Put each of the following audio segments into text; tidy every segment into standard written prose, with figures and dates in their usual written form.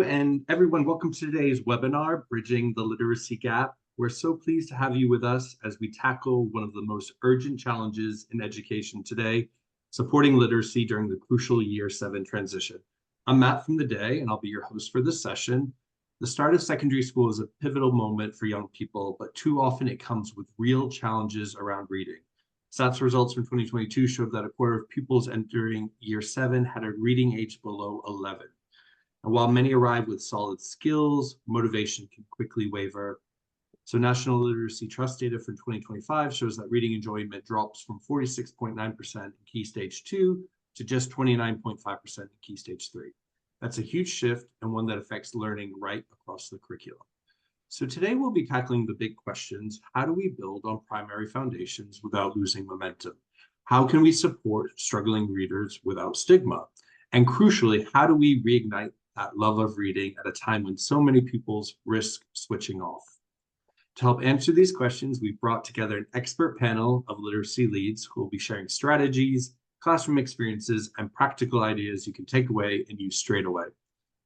and everyone, welcome to today's webinar, Bridging the Literacy Gap. We're so pleased to have you with us as we tackle one of the most urgent challenges in education today, supporting literacy during the crucial Year 7 transition. I'm Matt from The Day, and I'll be your host for this session. The start of secondary school is a pivotal moment for young people, but too often it comes with real challenges around reading. SATS results from 2022 showed that a quarter of pupils entering Year 7 had a reading age below 11. And while many arrive with solid skills, motivation can quickly waver. So National Literacy Trust data from 2025 shows that reading enjoyment drops from 46.9% in Key Stage 2 to just 29.5% in Key Stage 3. That's a huge shift and one that affects learning right across the curriculum. So today we'll be tackling the big questions. How do we build on primary foundations without losing momentum? How can we support struggling readers without stigma? And crucially, how do we reignite that love of reading at a time when so many pupils risk switching off? To help answer these questions, we've brought together an expert panel of literacy leads who will be sharing strategies, classroom experiences, and practical ideas you can take away and use straight away.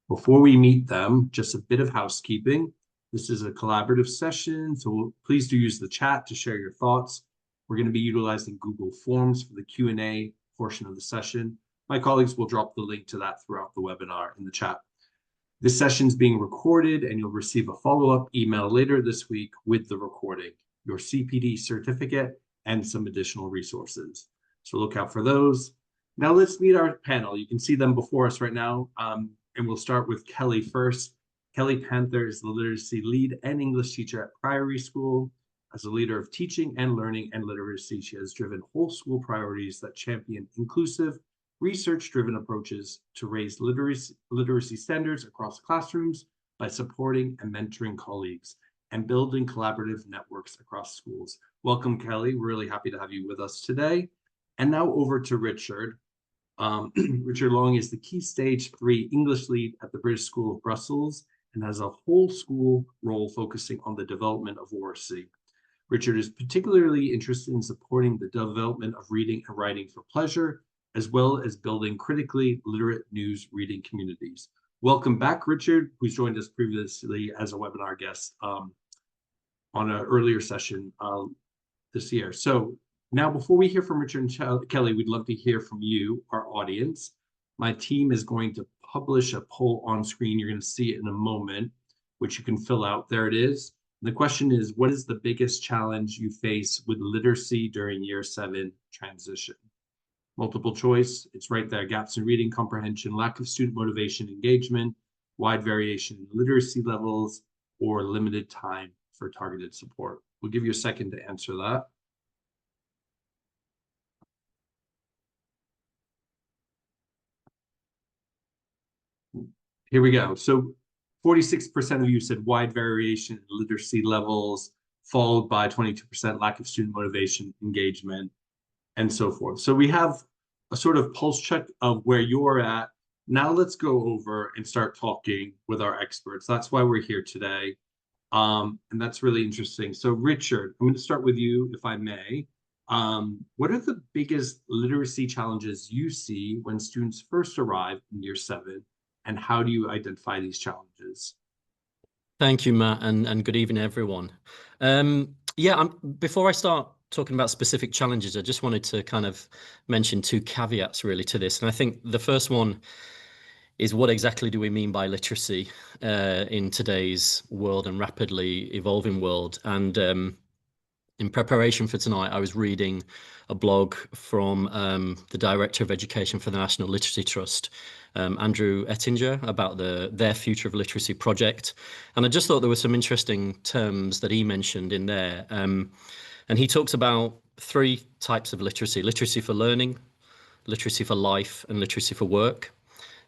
Before we meet them, just a bit of housekeeping. This is a collaborative session, so please do use the chat to share your thoughts. We're going to be utilizing Google Forms for the Q&A portion of the session. My colleagues will drop the link to that throughout the webinar in the chat. This session is being recorded, and you'll receive a follow-up email later this week with the recording, your CPD certificate, and some additional resources. So look out for those. Now let's meet our panel. You can see them before us right now, and we'll start with Kelly first. Kelly Panther is the literacy lead and English teacher at Priory School. As a leader of teaching and learning and literacy, she has driven whole school priorities that champion inclusive, research-driven approaches to raise literacy standards across classrooms by supporting and mentoring colleagues and building collaborative networks across schools. Welcome, Kelly. We're really happy to have you with us today. And now over to Richard. Richard Long is the Key Stage 3 English lead at the British School of Brussels and has a whole school role focusing on the development of literacy. Richard is particularly interested in supporting the development of reading and writing for pleasure, as well as building critically literate news reading communities. Welcome back, Richard, who's joined us previously as a webinar guest on an earlier session this year. So now, before we hear from Richard and Kelly, we'd love to hear from you, our audience. My team is going to publish a poll on screen. You're going to see it in a moment, which you can fill out. There it is. And the question is, what is the biggest challenge you face with literacy during Year 7 transition? Multiple choice, it's right there. Gaps in reading comprehension, lack of student motivation, engagement, wide variation in literacy levels, or limited time for targeted support. We'll give you a second to answer that. Here we go. So 46% of you said wide variation in literacy levels, followed by 22% lack of student motivation, engagement, and so forth. So we have a sort of pulse check of where you're at. Now let's go over and start talking with our experts. That's why we're here today. And that's really interesting. So Richard, I'm going to start with you, if I may. What are the biggest literacy challenges you see when students first arrive in Year 7, and how do you identify these challenges? Thank you, Matt, and good evening, everyone. Before I start talking about specific challenges, I just wanted to kind of mention two caveats really to this. And I think the first one is, what exactly do we mean by literacy in today's world and rapidly evolving world? And in preparation for tonight, I was reading a blog from the Director of Education for the National Literacy Trust, Andrew Ettinger, about their Future of Literacy project. And I just thought there were some interesting terms that he mentioned in there. And he talks about three types of literacy: literacy for learning, literacy for life, and literacy for work.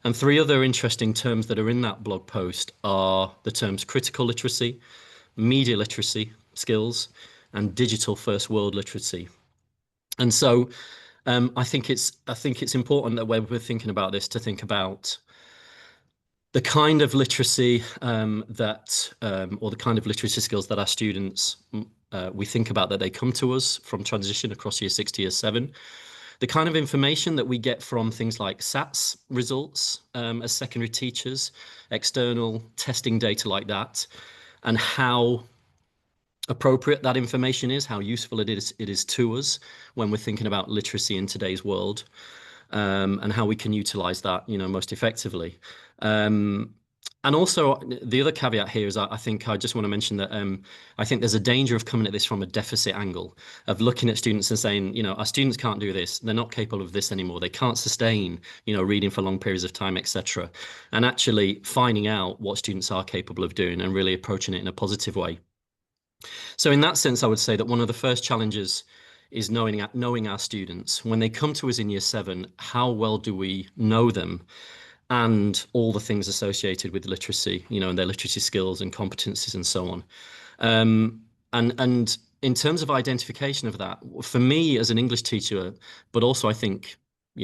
And three other interesting terms that are in that blog post are the terms critical literacy, media literacy skills, and digital first world literacy. And so I think it's important that when we're thinking about this, to think about the kind of literacy or the kind of literacy skills that our students we think about, that they come to us from transition across Year 6 to Year 7. the kind of information that we get from things like SATs results as secondary teachers, external testing data like that, and how appropriate that information is, how useful it is to us when we're thinking about literacy in today's world, and how we can utilize that, most effectively. And also, the other caveat here is I think I just want to mention that I think there's a danger of coming at this from a deficit angle, of looking at students and saying, our students can't do this, they're not capable of this anymore, they can't sustain, reading for long periods of time, etc. And actually finding out what students are capable of doing and really approaching it in a positive way. So in that sense, I would say that one of the first challenges is knowing our students. When they come to us in year 7, how well do we know them and all the things associated with literacy, and their literacy skills and competencies and so on. And in terms of identification of that, for me as an English teacher, but also I think,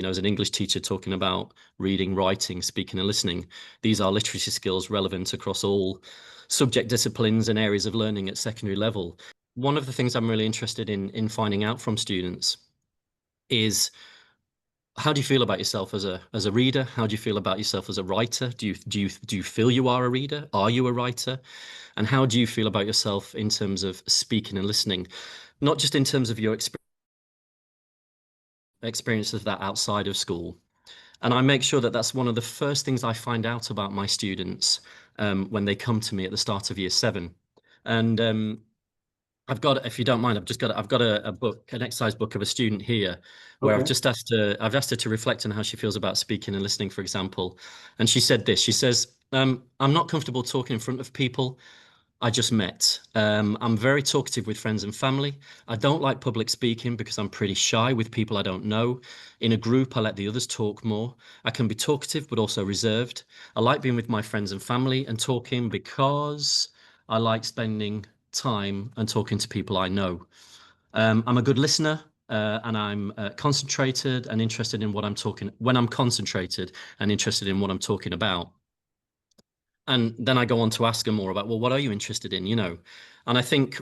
as an English teacher talking about reading, writing, speaking and listening, these are literacy skills relevant across all subject disciplines and areas of learning at secondary level. One of the things I'm really interested in finding out from students is, how do you feel about yourself as a reader? How do you feel about yourself as a writer? Do you feel you are a reader? Are you a writer? And how do you feel about yourself in terms of speaking and listening? Not just in terms of your experience of that outside of school. And I make sure that that's one of the first things I find out about my students when they come to me at the start of year 7. And I've got, if you don't mind, I've got a book, an exercise book of a student here, where Okay. I've asked her to reflect on how she feels about speaking and listening, for example. And she said this. She says, "I'm not comfortable talking in front of people I just met. I'm very talkative with friends and family. I don't like public speaking because I'm pretty shy with people I don't know. In a group, I let the others talk more. I can be talkative, but also reserved. I like being with my friends and family and talking because I like spending time and talking to people I know. I'm a good listener, and I'm concentrated and interested in what I'm talking, when I'm concentrated and interested in what I'm talking about." And then I go on to ask them more about, well, what are you interested in, And I think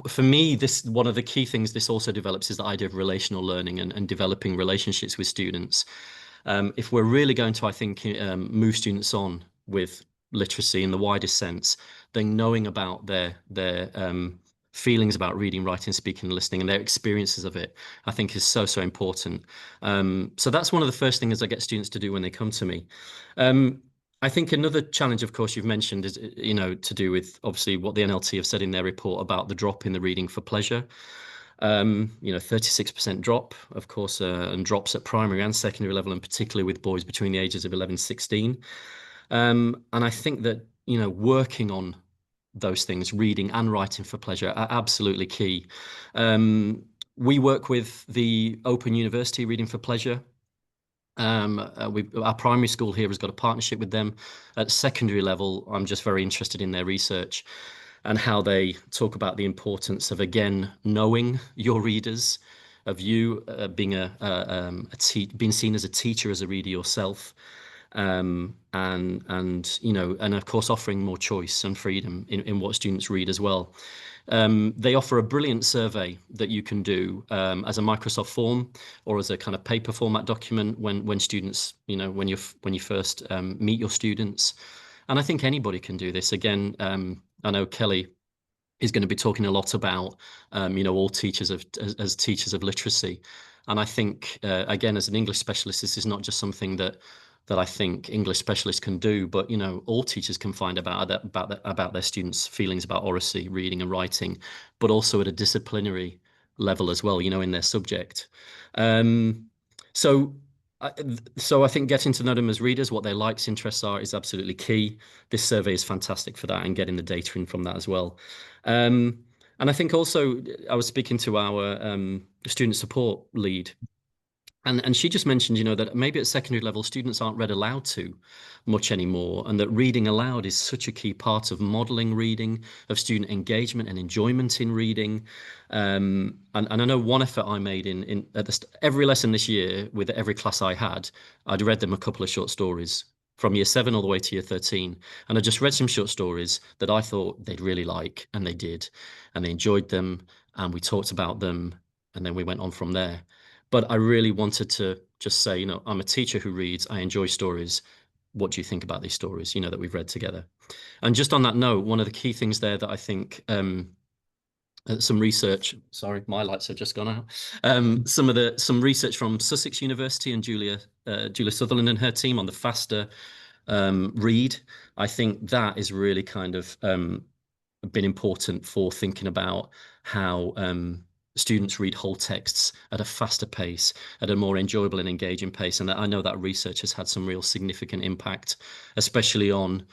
for me, this, one of the key things this also develops is the idea of relational learning and developing relationships with students. If we're really going to, I think, move students on with literacy in the widest sense, then knowing about their feelings about reading, writing, speaking, and listening, and their experiences of it, I think is so important. So that's one of the first things I get students to do when they come to me. I think another challenge, of course, you've mentioned is, to do with obviously what the NLT have said in their report about the drop in the reading for pleasure. 36% drop, of course, and drops at primary and secondary level, and particularly with boys between the ages of 11 and 16. And I think that, working on those things, reading and writing for pleasure, are absolutely key. We work with the Open University Reading for Pleasure. Our primary school here has got a partnership with them. At secondary level, I'm just very interested in their research and how they talk about the importance of, again, knowing your readers, of you being being seen as a teacher, as a reader yourself, and of course offering more choice and freedom in what students read as well. They offer a brilliant survey that you can do as a Microsoft form or as a kind of paper format document when students, when you first meet your students. And I think anybody can do this. Again, I know Kelly is going to be talking a lot about, all teachers as teachers of literacy. And I think, again, as an English specialist, this is not just something that I think English specialists can do, but all teachers can find about their students' feelings about oracy, reading, and writing, but also at a disciplinary level as well, in their subject. So I think getting to know them as readers, what their likes, interests are, is absolutely key. This survey is fantastic for that, and getting the data in from that as well. And I think also I was speaking to our student support lead, and she just mentioned, that maybe at secondary level, students aren't read aloud to much anymore, and that reading aloud is such a key part of modeling reading, of student engagement and enjoyment in reading. And I know one effort I made every lesson this year with every class I had, I'd read them a couple of short stories from year 7 all the way to year 13. And I just read some short stories that I thought they'd really like, and they did, and they enjoyed them, and we talked about them, and then we went on from there. But I really wanted to just say, I'm a teacher who reads, I enjoy stories. What do you think about these stories, that we've read together? And just on that note, one of the key things there that I think some research, sorry, my lights have just gone out. Some research from Sussex University and Julia Sutherland and her team on the faster read. I think that is really kind of been important for thinking about how students read whole texts at a faster pace, at a more enjoyable and engaging pace. And I know that research has had some real significant impact, especially on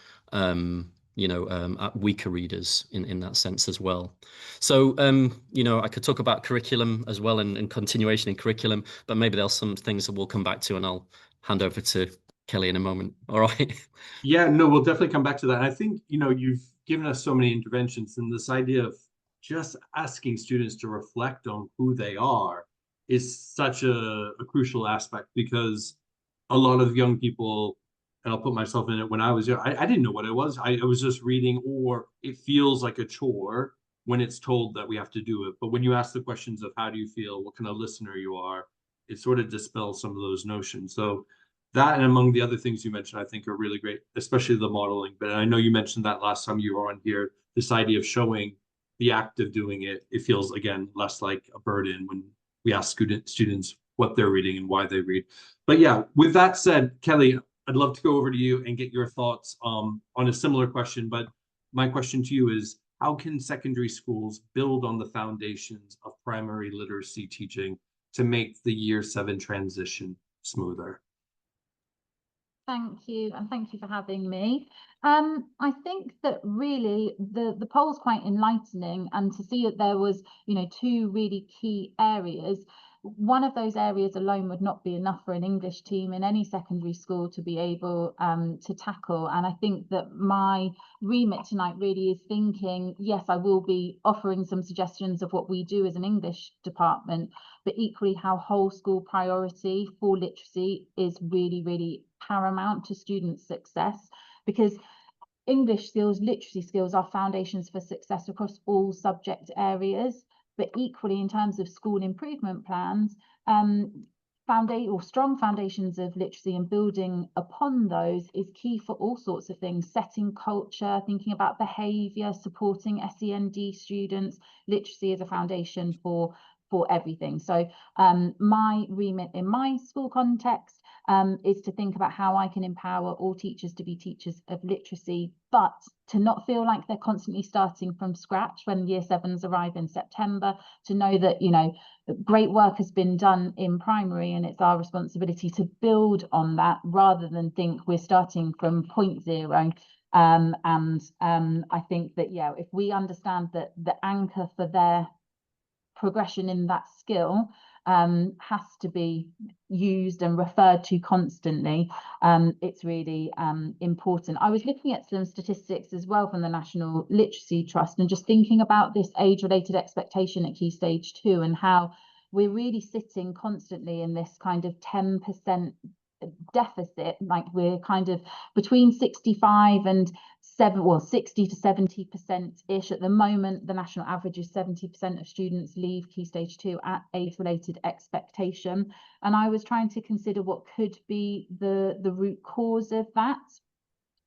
weaker readers in that sense as well. So, I could talk about curriculum as well and continuation in curriculum, but maybe there's some things that we'll come back to, and I'll hand over to Kelly in a moment. All right. Yeah, no, we'll definitely come back to that. I think, you've given us so many interventions, and this idea of just asking students to reflect on who they are is such a crucial aspect, because a lot of young people, and I'll put myself in it, when I was young, I didn't know what it was. I was just reading, or it feels like a chore when it's told that we have to do it. But when you ask the questions of how do you feel, what kind of listener you are, it sort of dispels some of those notions. So that, and among the other things you mentioned, I think are really great, especially the modeling. But I know you mentioned that last time you were on here, this idea of showing the act of doing it. It feels, again, less like a burden when we ask students what they're reading and why they read. But yeah, with that said, Kelly, I'd love to go over to you and get your thoughts on a similar question. But my question to you is, how can secondary schools build on the foundations of primary literacy teaching to make the year 7 transition smoother? Thank you, and thank you for having me. I think that really the poll's quite enlightening, and to see that there was, two really key areas. One of those areas alone would not be enough for an English team in any secondary school to be able to tackle. And I think that my remit tonight really is thinking, yes, I will be offering some suggestions of what we do as an English department, but equally how whole school priority for literacy is really, really paramount to students' success, because English skills, literacy skills are foundations for success across all subject areas. But equally, in terms of school improvement plans, strong foundations of literacy and building upon those is key for all sorts of things: setting culture, thinking about behaviour, supporting SEND students. Literacy is a foundation for everything. So my remit in my school context is to think about how I can empower all teachers to be teachers of literacy, but to not feel like they're constantly starting from scratch when year 7s arrive in September, to know that, great work has been done in primary and it's our responsibility to build on that rather than think we're starting from point zero. I think that, if we understand that the anchor for their progression in that skill has to be used and referred to constantly, it's really important. I was looking at some statistics as well from the National Literacy Trust, and just thinking about this age-related expectation at Key Stage 2 and how we're really sitting constantly in this kind of 10% deficit. Like, we're kind of between 65 and 60 to 70% ish at the moment. The national average is 70% of students leave Key Stage 2 at age-related expectation. And I was trying to consider what could be the root cause of that.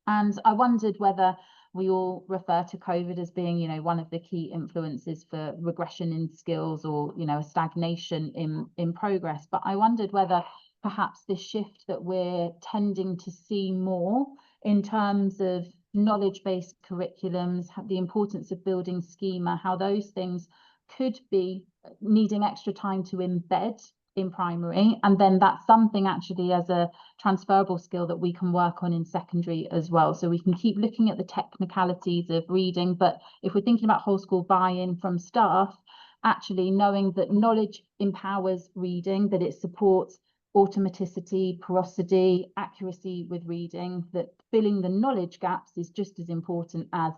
And I wondered whether we all refer to COVID as being, one of the key influences for regression in skills, or, a stagnation in progress. But I wondered whether perhaps this shift that we're tending to see more in terms of knowledge-based curriculums, the importance of building schema, how those things could be needing extra time to embed in primary, and then that's something actually as a transferable skill that we can work on in secondary as well. So we can keep looking at the technicalities of reading, but if we're thinking about whole school buy-in from staff, actually knowing that knowledge empowers reading, that it supports automaticity, prosody, accuracy with reading, that filling the knowledge gaps is just as important as,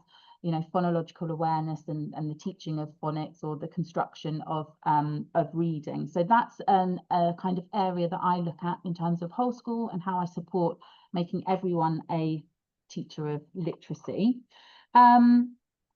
phonological awareness and the teaching of phonics, or the construction of reading. So that's a kind of area that I look at in terms of whole school and how I support making everyone a teacher of literacy. The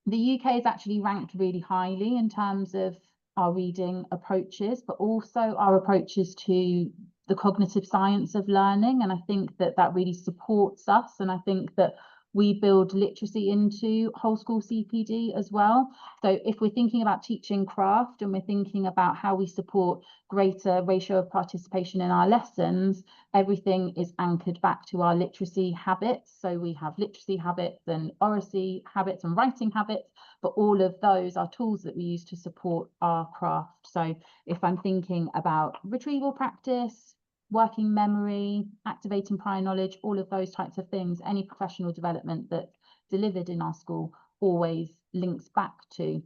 UK is actually ranked really highly in terms of our reading approaches, but also our approaches to the cognitive science of learning. And I think that that really supports us. And I think that we build literacy into whole school CPD as well. So if we're thinking about teaching craft and we're thinking about how we support greater ratio of participation in our lessons, everything is anchored back to our literacy habits. So we have literacy habits and oracy habits and writing habits, but all of those are tools that we use to support our craft. So if I'm thinking about retrieval practice, working memory, activating prior knowledge, all of those types of things, any professional development that's delivered in our school always links back to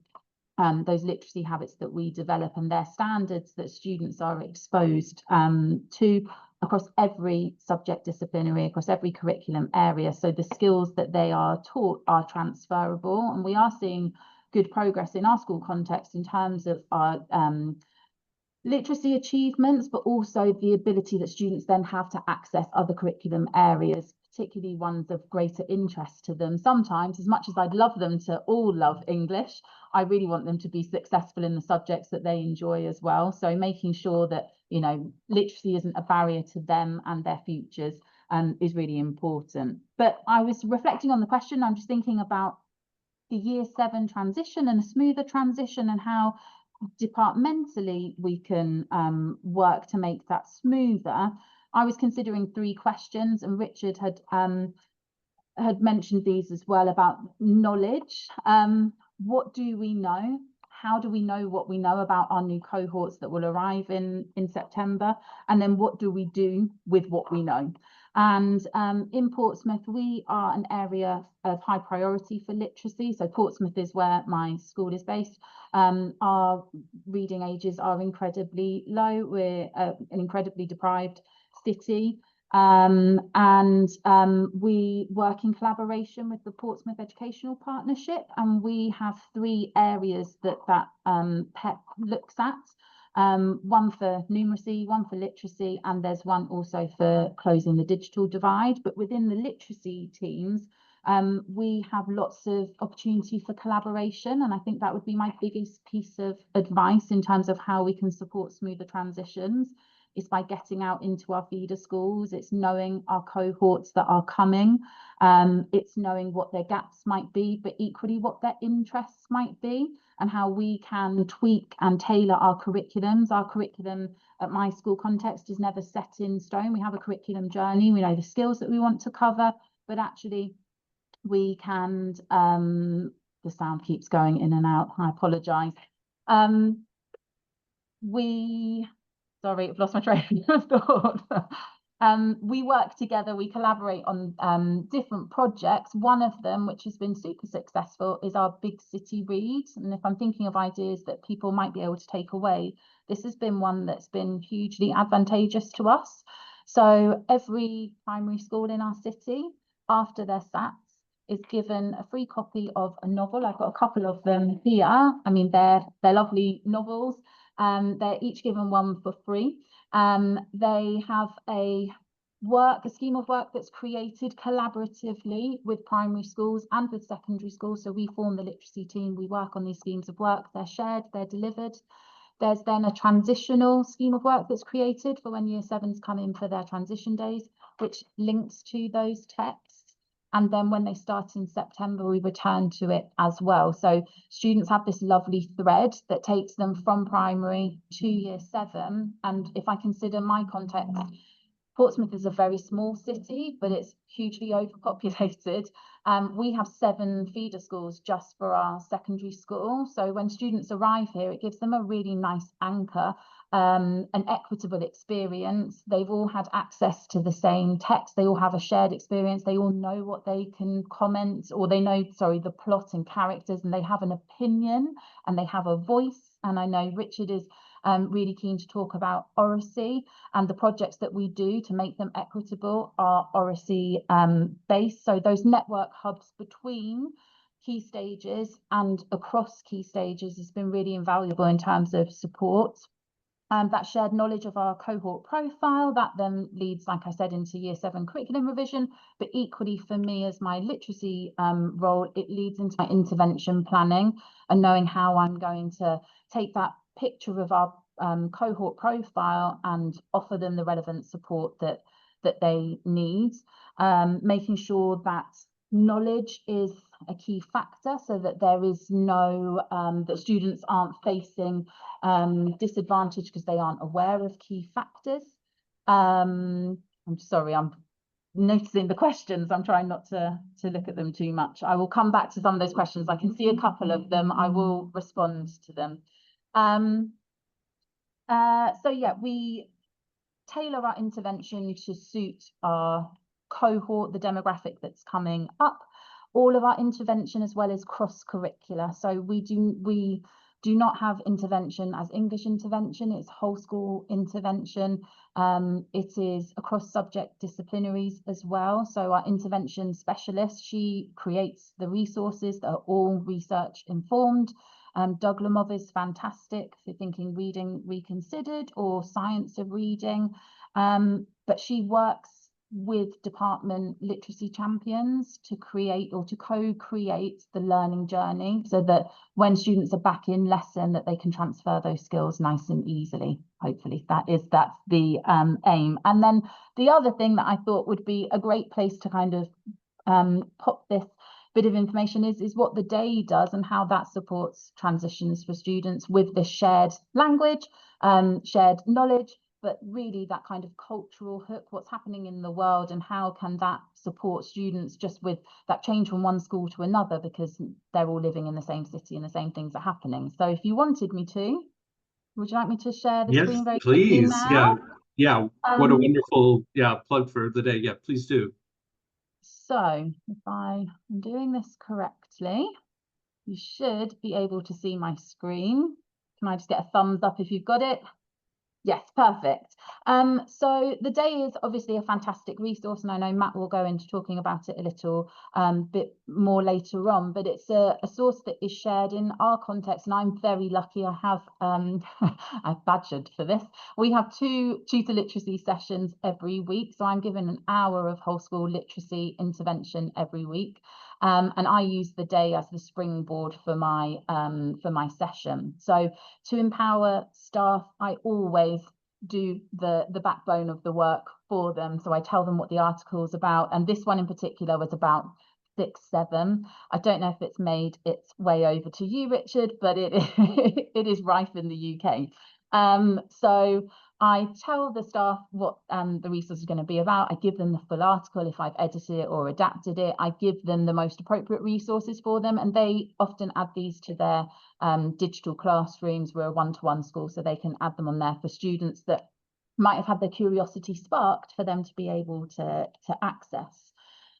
those literacy habits that we develop and their standards that students are exposed to across every subject disciplinary, across every curriculum area. So the skills that they are taught are transferable, and we are seeing good progress in our school context in terms of our literacy achievements, but also the ability that students then have to access other curriculum areas, particularly ones of greater interest to them. Sometimes, as much as I'd love them to all love English, I really want them to be successful in the subjects that they enjoy as well. So making sure that, you know, literacy isn't a barrier to them and their futures is really important. But I was reflecting on the question, I'm just thinking about the year 7 transition and a smoother transition and how departmentally we can work to make that smoother. I was considering 3 questions, and Richard had mentioned these as well about knowledge. What do we know? How do we know what we know about our new cohorts that will arrive in September? And then what do we do with what we know? And in Portsmouth, we are an area of high priority for literacy. So Portsmouth is where my school is based. Our reading ages are incredibly low. We're an incredibly deprived city. We work in collaboration with the Portsmouth Educational Partnership, and we have 3 areas that PEP looks at. One for numeracy, one for literacy, and there's one also for closing the digital divide. But within the literacy teams, we have lots of opportunity for collaboration, and I think that would be my biggest piece of advice in terms of how we can support smoother transitions. Is by getting out into our feeder schools. It's knowing our cohorts that are coming. It's knowing what their gaps might be, but equally what their interests might be, and how we can tweak and tailor our curriculums. Our curriculum at my school context is never set in stone. We have a curriculum journey. We know the skills that we want to cover, but actually we can, the sound keeps going in and out. I apologize. Sorry, I've lost my train of thought. We work together, we collaborate on different projects. One of them, which has been super successful, is our Big City Read. And if I'm thinking of ideas that people might be able to take away, this has been one that's been hugely advantageous to us. So every primary school in our city, after their SATs, is given a free copy of a novel. I've got a couple of them here. I mean, they're lovely novels. They're each given one for free. They have a scheme of work that's created collaboratively with primary schools and with secondary schools. So we form the literacy team, we work on these schemes of work, they're shared, they're delivered. There's then a transitional scheme of work that's created for when year 7s come in for their transition days, which links to those texts. And then when they start in September, we return to it as well. So students have this lovely thread that takes them from primary to year 7. And if I consider my context, Portsmouth is a very small city, but it's hugely overpopulated. We have 7 feeder schools just for our secondary school. So when students arrive here, it gives them a really nice anchor, an equitable experience. They've all had access to the same text. They all have a shared experience. They all know what they can comment, or they know, sorry, the plot and characters, and they have an opinion and they have a voice. And I know Richard is really keen to talk about oracy, and the projects that we do to make them equitable are oracy based. So those network hubs between key stages and across key stages has been really invaluable in terms of support. That shared knowledge of our cohort profile, that then leads, like I said, into year 7 curriculum revision, but equally for me as my literacy role, it leads into my intervention planning and knowing how I'm going to take that picture of our cohort profile and offer them the relevant support that they need, making sure that knowledge is a key factor, so that there is no that students aren't facing disadvantage because they aren't aware of key factors. I'm sorry, I'm noticing the questions. I'm trying not to look at them too much. I will come back to some of those questions. I can see a couple of them. I will respond to them. So yeah, we tailor our intervention to suit our cohort, the demographic that's coming up. All of our intervention as well as cross-curricular. So we do not have intervention as English intervention. It's whole school intervention. It is across subject disciplinaries as well. So our intervention specialist, she creates the resources that are all research informed. Doug Lemov is fantastic for thinking reading reconsidered or science of reading, but she works with department literacy champions to create or to co-create the learning journey, so that when students are back in lesson that they can transfer those skills nice and easily. Hopefully that's the aim. And then the other thing that I thought would be a great place to kind of pop this bit of information is what the day does and how that supports transitions for students with the shared language, shared knowledge, but really that kind of cultural hook, what's happening in the world and how can that support students just with that change from one school to another, because they're all living in the same city and the same things are happening. So if you wanted me to, would you like me to share the screen very quickly now? Yeah, what a wonderful plug for the day. Yeah, please do. So if I'm doing this correctly, you should be able to see my screen. Can I just get a thumbs up if you've got it? Yes, perfect. So the day is obviously a fantastic resource, and I know Matt will go into talking about it a little bit more later on, but it's a source that is shared in our context, and I'm very lucky. I have I've badgered for this. We have 2 tutor literacy sessions every week, so I'm given an hour of whole school literacy intervention every week. And I use the day as the springboard for my session. So to empower staff, I always do the backbone of the work for them. So I tell them what the article's about, and this one in particular was about 6-7. I don't know if it's made its way over to you, Richard, but it it is rife in the UK. So I tell the staff what the resource is going to be about. I give them the full article if I've edited it or adapted it. I give them the most appropriate resources for them, and they often add these to their digital classrooms. We're a one-to-one school, so they can add them on there for students that might have had their curiosity sparked for them to be able to access.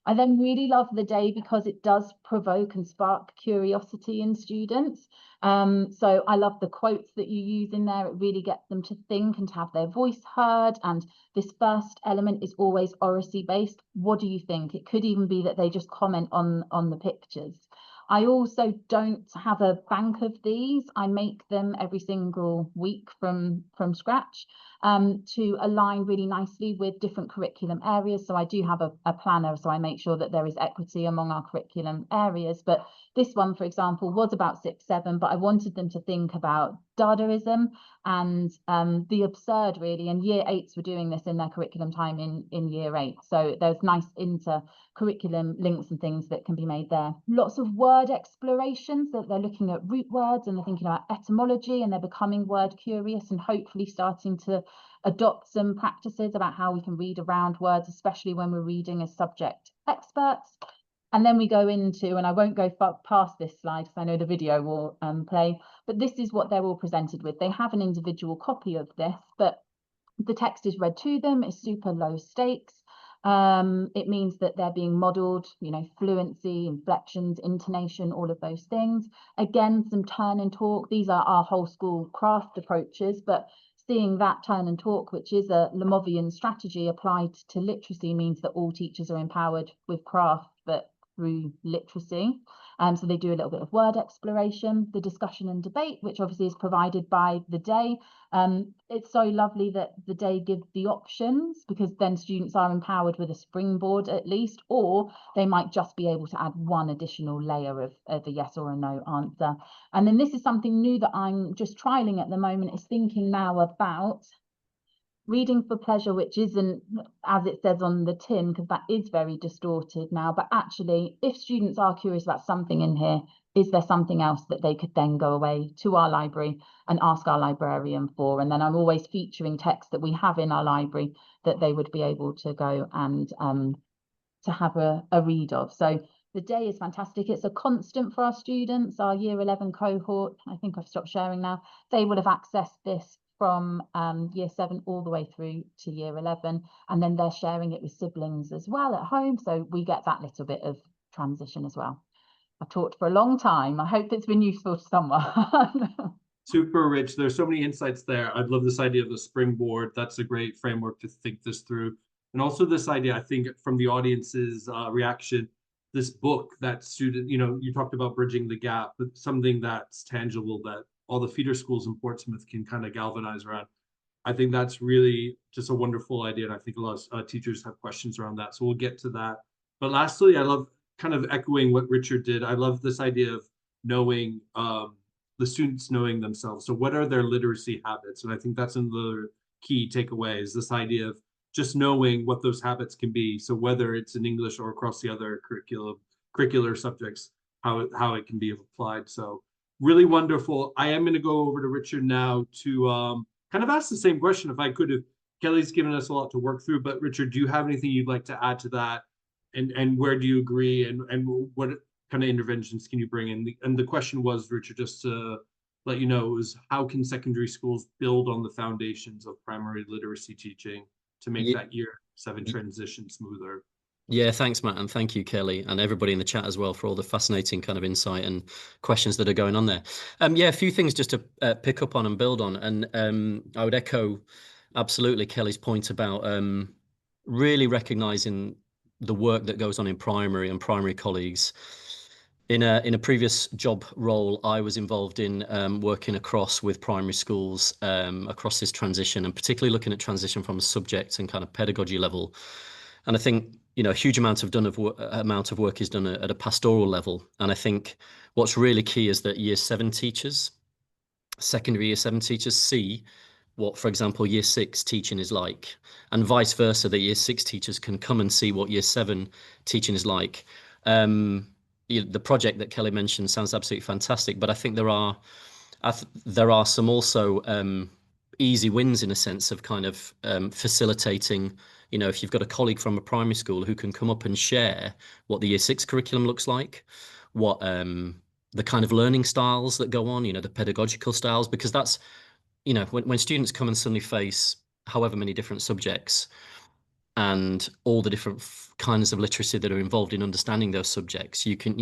I then really love the day because it does provoke and spark curiosity in students. So I love the quotes that you use in there. It really gets them to think and to have their voice heard. And this first element is always oracy based. What do you think? It could even be that they just comment on the pictures. I also don't have a bank of these. I make them every single week from scratch to align really nicely with different curriculum areas. So I do have a planner, so I make sure that there is equity among our curriculum areas. But this one, for example, was about 6-7, but I wanted them to think about Dadaism and the absurd, really. And year 8s were doing this in their curriculum time in year 8. So there's nice inter-curriculum links and things that can be made there. Lots of word explorations, that they're looking at root words and they're thinking about etymology, and they're becoming word curious and hopefully starting to adopt some practices about how we can read around words, especially when we're reading as subject experts. And then we go into, and I won't go past this slide because I know the video will play, but this is what they're all presented with. They have an individual copy of this, but the text is read to them. It's super low stakes. It means that they're being modelled, you know, fluency, inflections, intonation, all of those things. Again, some turn and talk. These are our whole school craft approaches, but seeing that turn and talk, which is a Lemovian strategy applied to literacy, means that all teachers are empowered with craft, but through literacy. So they do a little bit of word exploration, the discussion and debate, which obviously is provided by the day. It's so lovely that the day gives the options, because then students are empowered with a springboard at least, or they might just be able to add one additional layer of a yes or a no answer. And then this is something new that I'm just trialing at the moment, is thinking now about reading for pleasure, which isn't as it says on the tin, because that is very distorted now. But actually, if students are curious about something in here, is there something else that they could then go away to our library and ask our librarian for? And then I'm always featuring text that we have in our library that they would be able to go and to have a read of. So the day is fantastic. It's a constant for our students, our year 11 cohort. I think I've stopped sharing now. They will have accessed this from year 7 all the way through to year 11, and then they're sharing it with siblings as well at home, so we get that little bit of transition as well. I've talked for a long time. I hope it's been useful to someone. Super rich. There's so many insights there. I'd love this idea of the springboard. That's a great framework to think this through. And also this idea, I think, from the audience's reaction, this book that student, you talked about bridging the gap, but something that's tangible that all the feeder schools in Portsmouth can kind of galvanize around. I think that's really just a wonderful idea. And I think a lot of teachers have questions around that. So we'll get to that. But lastly, I love kind of echoing what Richard did. I love this idea of knowing, the students knowing themselves. So what are their literacy habits? And I think that's another key takeaway, is this idea of just knowing what those habits can be. So whether it's in English or across the other curricular subjects, how it can be applied. So really wonderful. I am going to go over to Richard now to kind of ask the same question, if I could. If Kelly's given us a lot to work through, but Richard, do you have anything you'd like to add to that? And where do you agree? And what kind of interventions can you bring in? And the question was, Richard, just to let you know, is how can secondary schools build on the foundations of primary literacy teaching to make that year 7 transition smoother? Yeah, thanks, Matt, and thank you, Kelly, and everybody in the chat as well for all the fascinating kind of insight and questions that are going on there. Yeah, a few things just to pick up on and build on, and I would echo absolutely Kelly's point about really recognizing the work that goes on in primary and primary colleagues. In a previous job role, I was involved in working across with primary schools across this transition, and particularly looking at transition from a subject and kind of pedagogy level. And I think, a huge amount of work is done at a pastoral level. And I think what's really key is that year 7 teachers, secondary year 7 teachers, see what, for example, year 6 teaching is like, and vice versa, that year 6 teachers can come and see what year 7 teaching is like. The project that Kelly mentioned sounds absolutely fantastic, but I think there are some also easy wins in a sense of kind of facilitating. If you've got a colleague from a primary school who can come up and share what the year 6 curriculum looks like, what the kind of learning styles that go on, the pedagogical styles, because that's, when students come and suddenly face however many different subjects and all the different kinds of literacy that are involved in understanding those subjects, you can,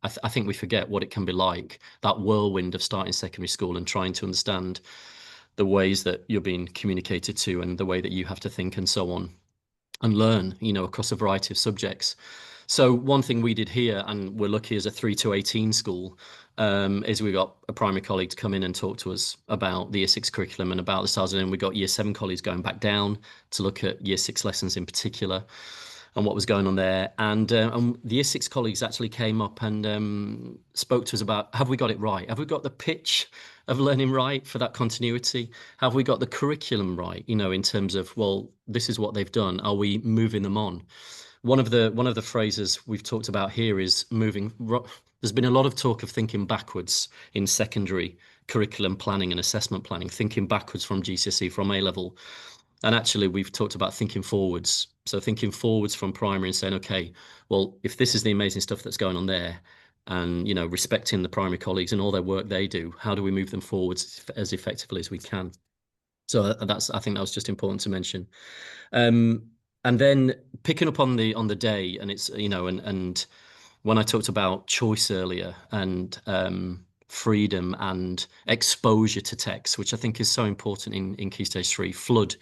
I think we forget what it can be like, that whirlwind of starting secondary school and trying to understand the ways that you're being communicated to and the way that you have to think and so on, and learn, across a variety of subjects. So one thing we did here, and we're lucky as a 3 to 18 school, is we got a primary colleague to come in and talk to us about the year 6 curriculum and about the styles. And then we got year 7 colleagues going back down to look at year 6 lessons in particular and what was going on there. And the year 6 colleagues actually came up and spoke to us about, have we got it right? Have we got the pitch of learning right for that continuity? Have we got the curriculum right, in terms of, well, this is what they've done. Are we moving them on? One of the phrases we've talked about here is moving. There's been a lot of talk of thinking backwards in secondary curriculum planning and assessment planning, thinking backwards from GCSE, from A-level. And actually, we've talked about thinking forwards. So thinking forwards from primary and saying, okay, well, if this is the amazing stuff that's going on there, and, respecting the primary colleagues and all their work they do, how do we move them forwards as effectively as we can? So I think that was just important to mention. And then picking up on the day, and it's, and when I talked about choice earlier, and freedom and exposure to text, which I think is so important in Key Stage 3. Flood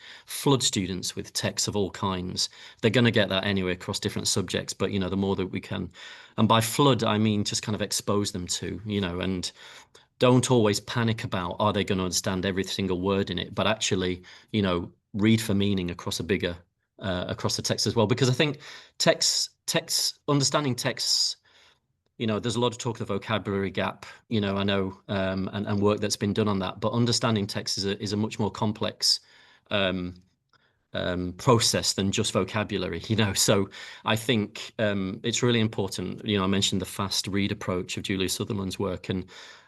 students with texts of all kinds. They're going to get that anyway across different subjects, but the more that we can, and by flood I mean just kind of expose them to, and don't always panic about, are they going to understand every single word in it, but actually, read for meaning across a bigger, across the text as well. Because I think understanding texts, there's a lot of talk of the vocabulary gap, I know, and work that's been done on that, but understanding text is a much more complex process than just vocabulary, so I think it's really important. I mentioned the fast read approach of Julia Sutherland's work, and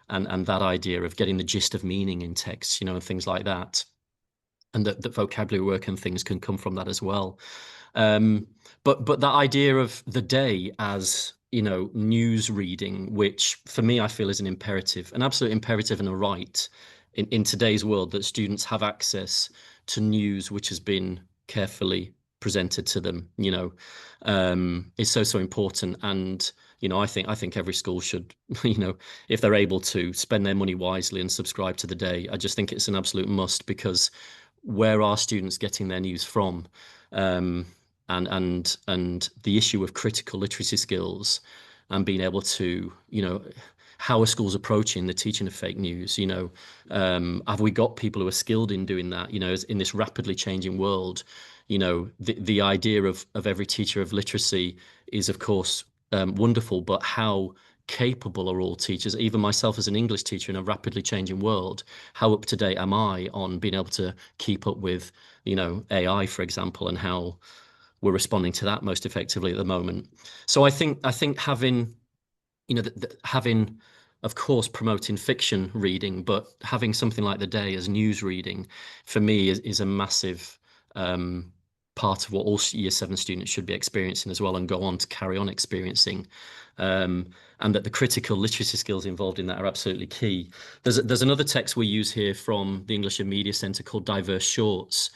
that idea of getting the gist of meaning in text, and things like that, and that vocabulary work and things can come from that as well. But that idea of the day as news reading, which for me I feel is an absolute imperative and a right in today's world, that students have access to news which has been carefully presented to them, is so important. And I think every school should, if they're able to, spend their money wisely and subscribe to the day. I just think it's an absolute must, because where are students getting their news from? And the issue of critical literacy skills and being able to, how are schools approaching the teaching of fake news? Have we got people who are skilled in doing that? In this rapidly changing world, the idea of every teacher of literacy is, of course, wonderful, but how capable are all teachers, even myself as an English teacher in a rapidly changing world? How up to date am I on being able to keep up with, AI, for example, and how we're responding to that most effectively at the moment? So I think having, having, of course, promoting fiction reading, but having something like the day as news reading, for me, is a massive part of what all Year 7 students should be experiencing as well, and go on to carry on experiencing. And that the critical literacy skills involved in that are absolutely key. There's another text we use here from the English and Media Centre called Diverse Shorts.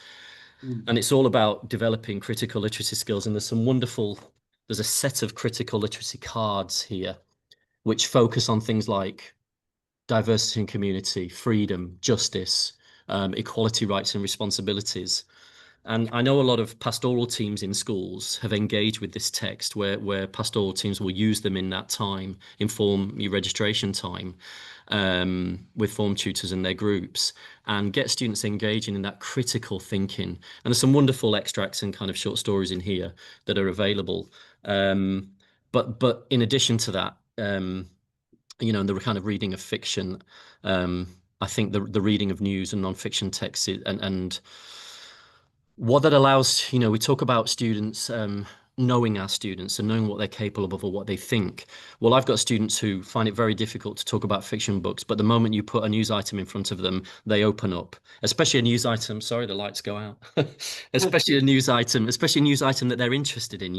And it's all about developing critical literacy skills. And there's a set of critical literacy cards here, which focus on things like diversity and community, freedom, justice, equality, rights and responsibilities. And I know a lot of pastoral teams in schools have engaged with this text, where pastoral teams will use them in that time, in form registration time, with form tutors in their groups, and get students engaging in that critical thinking. And there's some wonderful extracts and kind of short stories in here that are available. But in addition to that, and the kind of reading of fiction, I think the reading of news and non-fiction texts, and what that allows, we talk about students, knowing our students and knowing what they're capable of or what they think. Well, I've got students who find it very difficult to talk about fiction books, but the moment you put a news item in front of them, they open up, especially a news item. Sorry, the lights go out. especially a news item that they're interested in,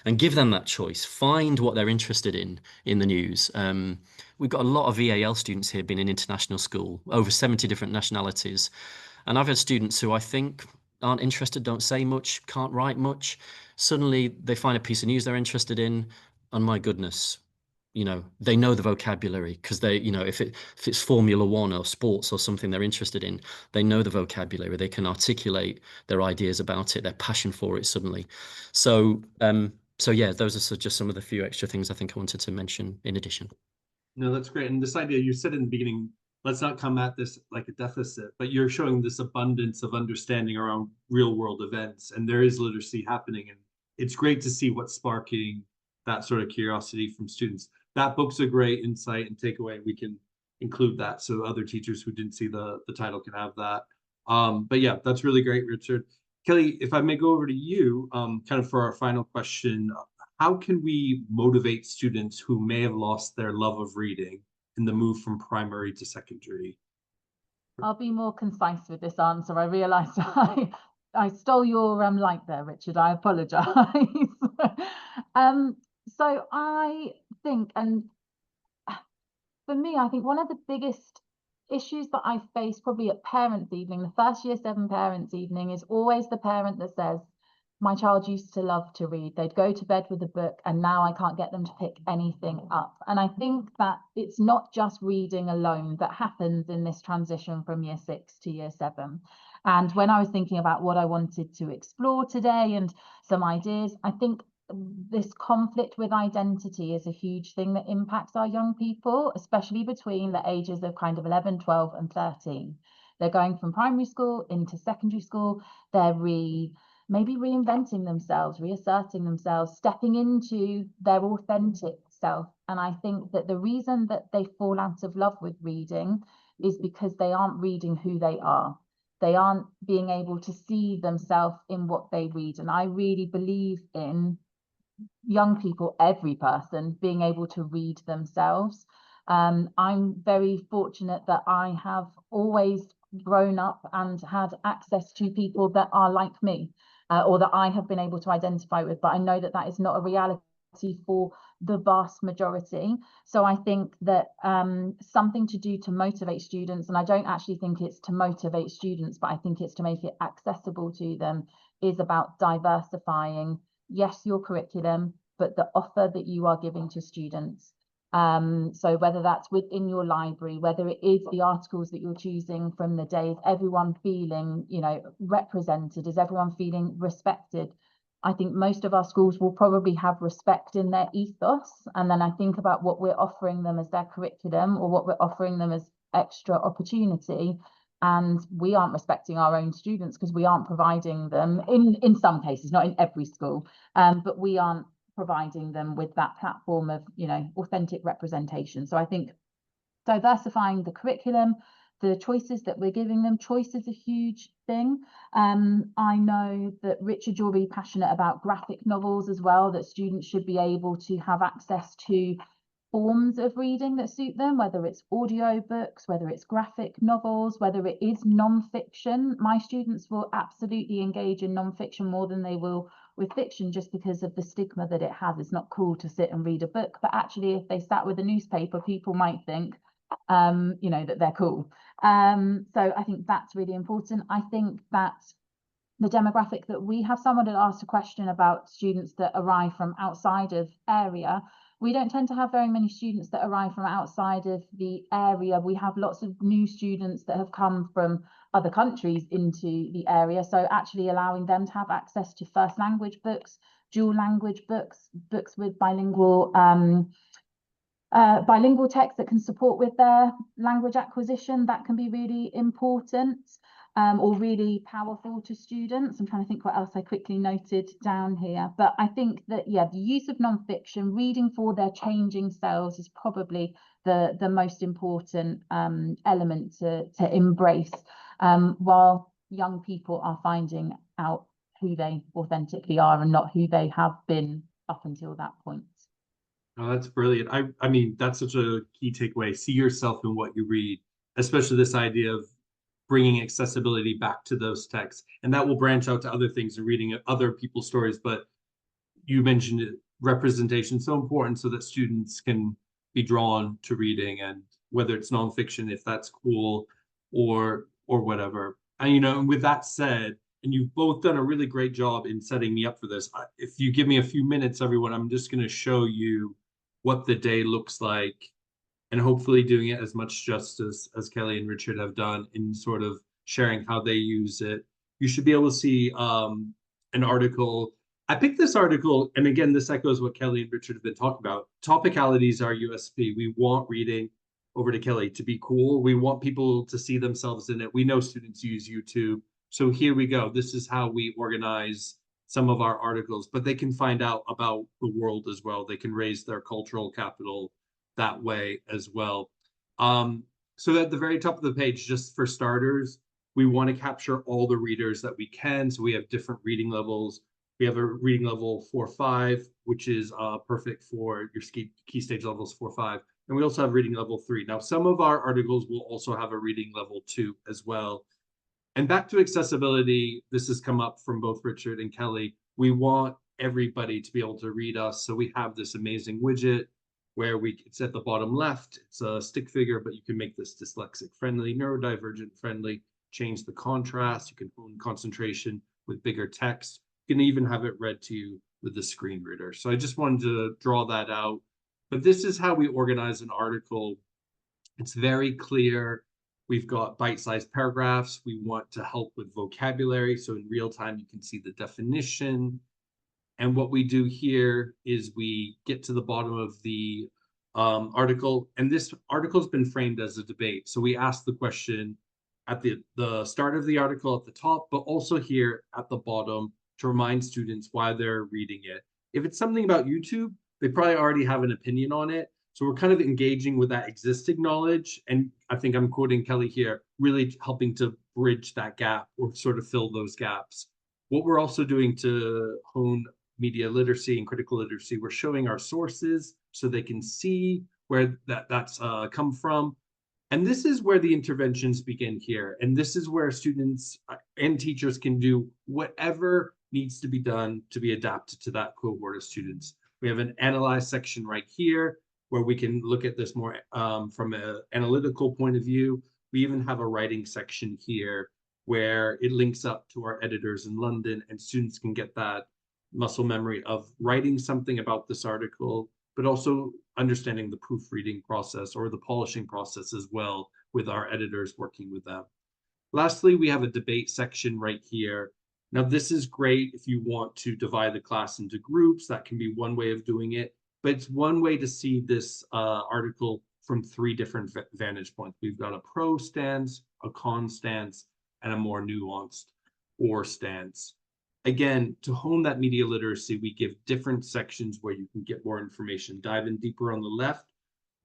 and give them that choice. Find what they're interested in the news. We've got a lot of EAL students here, being in international school, over 70 different nationalities. And I've had students who I think aren't interested, don't say much, can't write much. Suddenly they find a piece of news they're interested in, and my goodness, they know the vocabulary, because they, if it's Formula One or sports or something they're interested in, they know the vocabulary, they can articulate their ideas about it, their passion for it suddenly. So yeah, those are just some of the few extra things I think I wanted to mention in addition. No, that's great. And this idea you said in the beginning, let's not come at this like a deficit, but you're showing this abundance of understanding around real world events, and there is literacy happening. And it's great to see what's sparking that sort of curiosity from students. That book's a great insight and takeaway. We can include that so other teachers who didn't see the title can have that. But yeah, that's really great, Richard. Kelly, if I may go over to you, kind of for our final question, how can we motivate students who may have lost their love of reading in the move from primary to secondary? I'll be more concise with this answer. I realised I stole your light there, Richard. I apologise. So I think, and for me, I think one of the biggest issues that I face probably at parents' evening, the first Year 7 parents' evening, is always the parent that says, my child used to love to read. They'd go to bed with a book, and now I can't get them to pick anything up. And I think that it's not just reading alone that happens in this transition from year 6 to year 7. And when I was thinking about what I wanted to explore today and some ideas, I think this conflict with identity is a huge thing that impacts our young people, especially between the ages of kind of 11, 12 and 13. They're going from primary school into secondary school. They're maybe reinventing themselves, reasserting themselves, stepping into their authentic self. And I think that the reason that they fall out of love with reading is because they aren't reading who they are. They aren't being able to see themselves in what they read. And I really believe in young people, every person, being able to read themselves. I'm very fortunate that I have always grown up and had access to people that are like me, or that I have been able to identify with, but I know that that is not a reality for the vast majority. So I think that something to do to motivate students, and I don't actually think it's to motivate students, but I think it's to make it accessible to them, is about diversifying, yes, your curriculum, but the offer that you are giving to students. So whether that's within your library, whether it is the articles that you're choosing from the day, is everyone feeling, you know, represented? Is everyone feeling respected? I think most of our schools will probably have respect in their ethos. And then I think about what we're offering them as their curriculum, or what we're offering them as extra opportunity. And we aren't respecting our own students because we aren't providing them, in some cases, not in every school, but we aren't providing them with that platform of, you know, authentic representation. So I think diversifying the curriculum, the choices that we're giving them, choice is a huge thing. I know that Richard, you're really passionate about graphic novels as well, that students should be able to have access to forms of reading that suit them, whether it's audio books, whether it's graphic novels, whether it is non-fiction. My students will absolutely engage in non-fiction more than they will with fiction, just because of the stigma that it has. It's not cool to sit and read a book, but actually if they sat with a newspaper, people might think you know, that they're cool. So I think that's really important. I think that the demographic that we have, someone had asked a question about students that arrive from outside of area. We don't tend to have very many students that arrive from outside of the area. We have lots of new students that have come from other countries into the area. So actually allowing them to have access to first language books, dual language books, books with bilingual text that can support with their language acquisition, that can be really important, or really powerful to students. I'm trying to think what else I quickly noted down here, but I think that, yeah, the use of non-fiction, reading for their changing selves, is probably the most important element to embrace, while young people are finding out who they authentically are and not who they have been up until that point. Oh, that's brilliant. I mean, that's such a key takeaway. See yourself in what you read, especially this idea of bringing accessibility back to those texts. And that will branch out to other things and reading other people's stories. But you mentioned it, representation, so important so that students can be drawn to reading, and whether it's nonfiction, if that's cool, or whatever. And, you know, and with that said, and you've both done a really great job in setting me up for this. If you give me a few minutes, everyone, I'm just going to show you what the day looks like, and hopefully doing it as much justice as Kelly and Richard have done in sort of sharing how they use it. You should be able to see an article. I picked this article, and again, this echoes what Kelly and Richard have been talking about. Topicalities are USP. We want reading, over to Kelly, to be cool. We want people to see themselves in it. We know students use YouTube. So here we go. This is how we organize some of our articles, but they can find out about the world as well. They can raise their cultural capital that way as well. So at the very top of the page, just for starters, we want to capture all the readers that we can. So we have different reading levels. We have a reading level 4-5, which is perfect for your key stage levels 4-5. And we also have reading level 3. Now, some of our articles will also have a reading level 2 as well. And back to accessibility, this has come up from both Richard and Kelly. We want everybody to be able to read us. So we have this amazing widget where it's at the bottom left. It's a stick figure, but you can make this dyslexic friendly, neurodivergent friendly, change the contrast. You can hone concentration with bigger text. You can even have it read to you with the screen reader. So I just wanted to draw that out. But this is how we organize an article. It's very clear. We've got bite-sized paragraphs. We want to help with vocabulary. So in real time, you can see the definition. And what we do here is we get to the bottom of the article. And this article has been framed as a debate. So we ask the question at the start of the article at the top, but also here at the bottom to remind students why they're reading it. If it's something about YouTube, they probably already have an opinion on it. So we're kind of engaging with that existing knowledge. And I think I'm quoting Kelly here, really helping to bridge that gap or sort of fill those gaps. What we're also doing to hone media literacy and critical literacy, we're showing our sources so they can see where that's come from. And this is where the interventions begin here. And this is where students and teachers can do whatever needs to be done to be adapted to that cohort of students. We have an analyze section right here where we can look at this more from an analytical point of view. We even have a writing section here where it links up to our editors in London, and students can get that muscle memory of writing something about this article, but also understanding the proofreading process or the polishing process as well with our editors working with them. Lastly, we have a debate section right here. Now, this is great if you want to divide the class into groups. That can be one way of doing it, but it's one way to see this article from 3 different vantage points. We've got a pro stance, a con stance, and a more nuanced or stance. Again, to hone that media literacy, we give different sections where you can get more information. Dive in deeper on the left,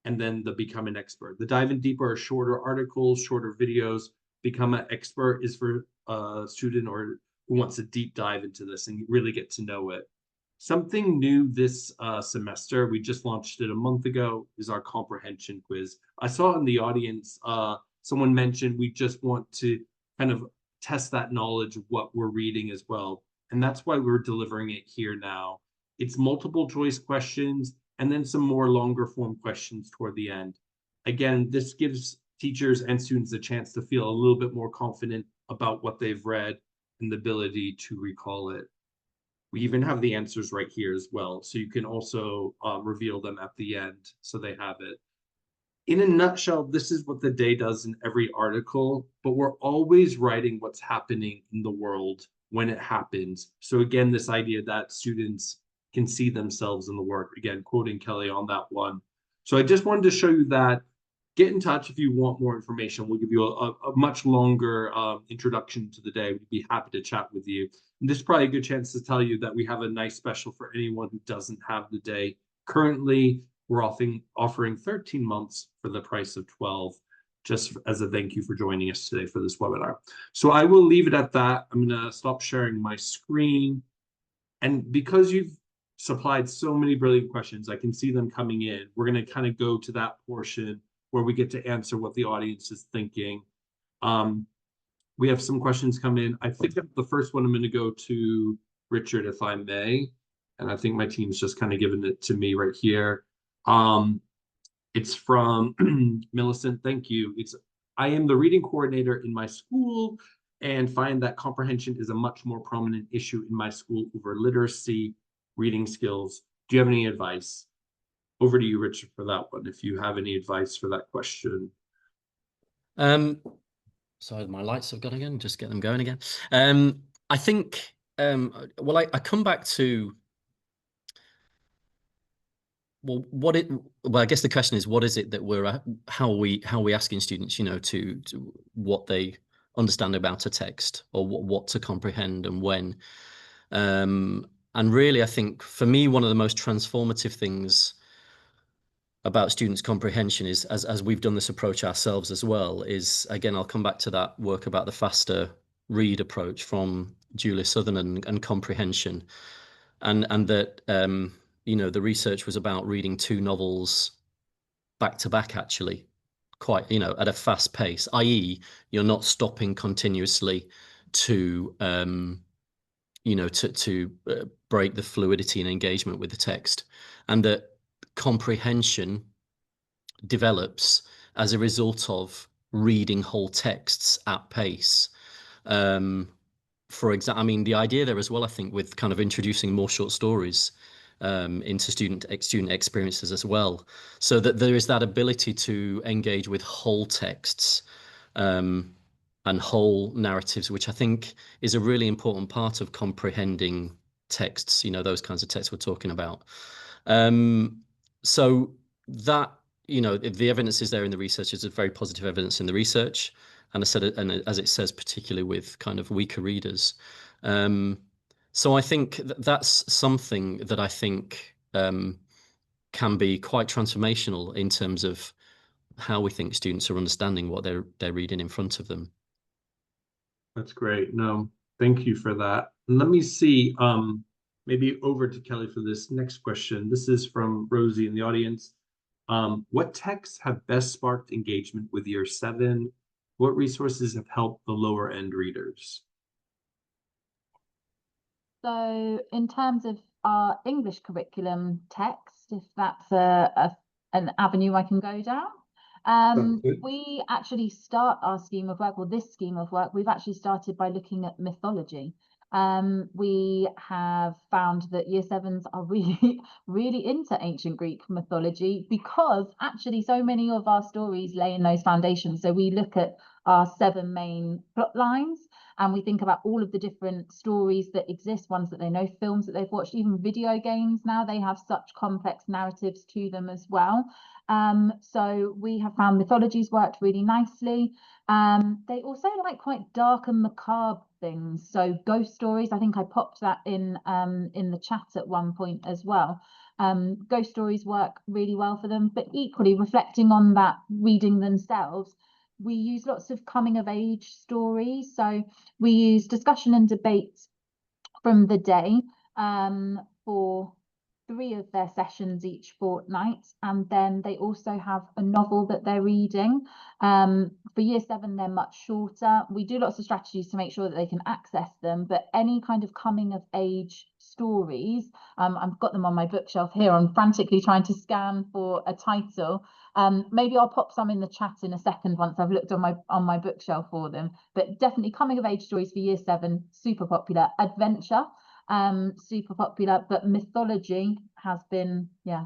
and then the become an expert. The dive in deeper are shorter articles, shorter videos. Become an expert is for a student or who wants to deep dive into this and really get to know it. Something new this semester, we just launched it a month ago, is our comprehension quiz. I saw in the audience, someone mentioned we just want to kind of test that knowledge of what we're reading as well. And that's why we're delivering it here now. It's multiple choice questions and then some more longer form questions toward the end. Again, this gives teachers and students a chance to feel a little bit more confident about what they've read and the ability to recall it. We even have the answers right here as well. So you can also reveal them at the end so they have it. In a nutshell, this is what the day does in every article, but we're always writing what's happening in the world when it happens. So again, this idea that students can see themselves in the work, again, quoting Kelly on that one. So I just wanted to show you that. Get in touch if you want more information. We'll give you a much longer introduction to the day. We'd be happy to chat with you. And this is probably a good chance to tell you that we have a nice special for anyone who doesn't have the day. Currently, we're offering 13 months for the price of 12, just as a thank you for joining us today for this webinar. So I will leave it at that. I'm going to stop sharing my screen. And because you've supplied so many brilliant questions, I can see them coming in. We're going to kind of go to that portion where we get to answer what the audience is thinking. We have some questions come in. I think the first one I'm going to go to Richard, if I may. And I think my team's just kind of given it to me right here. It's from Millicent. Thank you. I am the reading coordinator in my school and find that comprehension is a much more prominent issue in my school over literacy, reading skills. Do you have any advice? Over to you, Richard, for that one, if you have any advice for that question. Sorry, my lights have gone again. Just get them going again. I think, well, I come back to, well, I guess the question is, what is it that we're, how are we asking students, to what they understand about a text or what to comprehend and when. And really, I think for me, one of the most transformative things about students' comprehension is, as we've done this approach ourselves as well, is, again, I'll come back to that work about the faster read approach from Julia Sutherland and comprehension. And that, the research was about reading 2 novels back to back, actually, quite, at a fast pace, i.e. you're not stopping continuously to, to break the fluidity and engagement with the text. And that comprehension develops as a result of reading whole texts at pace. for example, I mean, the idea there as well, I think, with kind of introducing more short stories into student experiences as well, so that there is that ability to engage with whole texts and whole narratives, which I think is a really important part of comprehending texts, you know, those kinds of texts we're talking about. So that, you know, the evidence is there in the research. It's a very positive evidence in the research. And I said, and as it says, particularly with kind of weaker readers. So I think that's something that I think can be quite transformational in terms of how we think students are understanding what they're reading in front of them. That's great. No, thank you for that. Let me see, maybe over to Kelly for this next question. This is from Rosie in the audience. What texts have best sparked engagement with year 7? What resources have helped the lower end readers? So in terms of our English curriculum text, if that's an avenue I can go down, we actually start our scheme of work, or this scheme of work, we've actually started by looking at mythology. We have found that year 7s are really, really into ancient Greek mythology, because actually so many of our stories lay in those foundations. So we look at our 7 main plot lines, and we think about all of the different stories that exist, ones that they know, films that they've watched, even video games now, they have such complex narratives to them as well. So we have found mythology's worked really nicely. They also like quite dark and macabre things. So ghost stories, I think I popped that in the chat at one point as well. Ghost stories work really well for them, but equally reflecting on that reading themselves, we use lots of coming of age stories. So we use discussion and debate from the day for 3 of their sessions each fortnight, and then they also have a novel that they're reading. For year 7, they're much shorter. We do lots of strategies to make sure that they can access them, but any kind of coming of age stories, I've got them on my bookshelf here. I'm frantically trying to scan for a title. Maybe I'll pop some in the chat in a second once I've looked on my bookshelf for them, but definitely coming of age stories for year 7, super popular. Adventure, super popular, but mythology has been, yeah,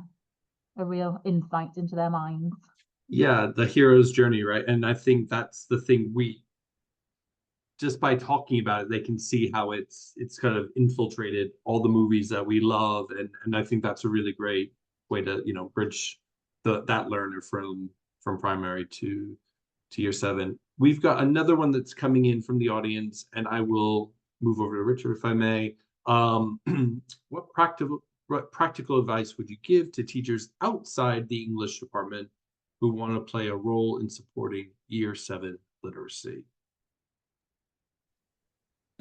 a real insight into their minds. Yeah, the hero's journey, right? And I think that's the thing, we just by talking about it, they can see how it's kind of infiltrated all the movies that we love, and I think that's a really great way to, you know, bridge that learner from primary to year 7. We've got another one that's coming in from the audience, and I will move over to Richard if I may. What practical advice would you give to teachers outside the English department who want to play a role in supporting year 7 literacy?